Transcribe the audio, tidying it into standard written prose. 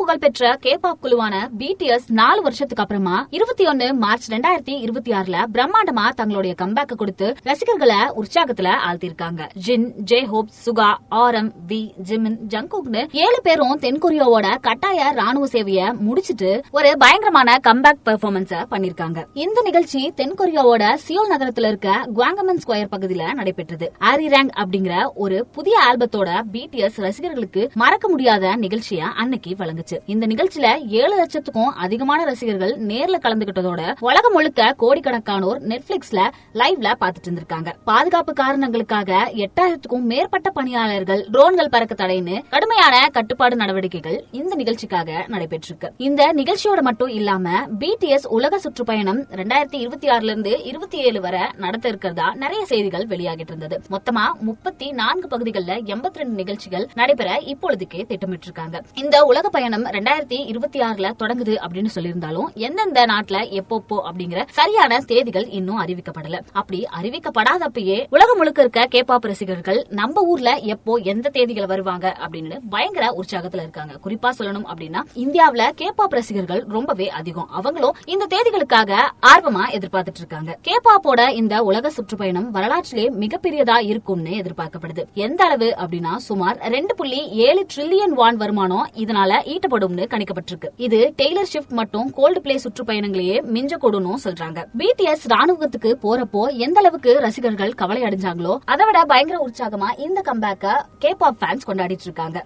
புகழ்பெற்ற கேபாப் குழுவான BTS 4 வருஷத்துக்கு அப்புறமா 21 மார்ச் 2026ல பிரம்மாண்டமா தங்களுடைய கம்பேக் கொடுத்து ரசிகர்களை உற்சாகத்துல ஆழ்த்திருக்காங்க. ஜின், ஜே-ஹோப், சுகா, RM, V, ஜிமின், ஜங்குக்னு 7 பேரும் தென்கொரியாவோட கட்டாய ராணுவ சேவைய முடிச்சிட்டு ஒரு பயங்கரமான கம்பேக் பெர்ஃபார்மன்ஸ் பண்ணிருக்காங்க. இந்த நிகழ்ச்சி தென்கொரியாவோட சியோல் நகரத்துல இருக்க குவாங்கமன் ஸ்கொயர் பகுதியில நடைபெற்றது. ஆரிராங் அப்படிங்கிற ஒரு புதிய ஆல்பத்தோட BTS ரசிகர்களுக்கு மறக்க முடியாத நிகழ்ச்சியா அன்னைக்கு வழங்குச்சு. இந்த நிகழ்ச்சியில 7 லட்சத்துக்கும் அதிகமான ரசிகர்கள் நேர்ல கலந்துகிட்டதோட உலகம் முழுக்க கோடிக்கணக்கானோர் நெட்ஃபிளிக்ஸ்ல லைவ்ல பாத்துட்டு இருந்திருக்காங்க. பாதுகாப்பு காரணங்களுக்காக 8000க்கும் மேற்பட்ட பணியாளர்கள் ட்ரோன்கள் பறக்க தடைன்னு கடுமையான கட்டுப்பாடு நடவடிக்கைகள் இந்த நிகழ்ச்சிக்காக நடைபெற்றிருக்கு. இந்த நிகழ்ச்சியோட மட்டும் இல்லாம BTS உலக சுற்றுப்பயணம் 2026ல இருந்து 27 வரை நடத்த இருக்கிறதா நிறைய செய்திகள் வெளியாகிட்டு இருந்தது. மொத்தமா 34 பகுதிகளில் 82 நிகழ்ச்சிகள் நடைபெற இப்பொழுதுக்கே திட்டமிட்டிருக்காங்க. இந்த உலக பயணம் 2026ல தொடங்குது அப்படின்னு சொல்லியிருந்தாலும் எந்தெந்த நாட்டுல எப்போ அப்படிங்கிற சரியான தேதிகள் இன்னும் அறிவிக்கப்படல. அப்படி அறிவிக்கப்படாதப்பயே உலகம் முழுக்க இருக்க கேபாப் ரசிகர்கள் நம்ம ஊர்ல எப்போ எந்த தேதிகள் வருவாங்க அப்படின்னு பயங்கர உற்சாகத்துல இருக்காங்க. குறிப்பா சொல்லணும் அப்படின்னா இந்தியாவுல கேபாப் ரசிகர்கள் ரொம்பவே அதிகம். அவங்களும் இந்த தேதிகளுக்காக ஆர்வமா எதிர்பார்த்துட்டு இருக்காங்க. கேபாப்போட இந்த உலக சுற்றுப்பயணம் வரலாற்றிலே மிகப்பெரியதா இருக்கும்னு எதிர்பார்க்கப்படுது. எந்த அளவு அப்படின்னா சுமார் 2.7 ட்ரில்லியன் வான் வருமானம் இதனால ஈட்டப்படும்னு கணிக்கப்பட்டிருக்கு. இது டெய்லர் ஷிஃப்ட் மற்றும் கோல்ட் பிளே சுற்றுப்பயணங்களையே மிஞ்சக்கூடும் சொல்றாங்க. BTS ராணுவத்துக்கு போறப்போ எந்த அளவுக்கு ரசிகர்கள் கவலை அடைஞ்சாங்களோ அதை விட பயங்கர உற்சாகமா இந்த கம்பேக்க கேபாப் ஃபேன்ஸ் கொண்டாடிட்டு இருக்காங்க.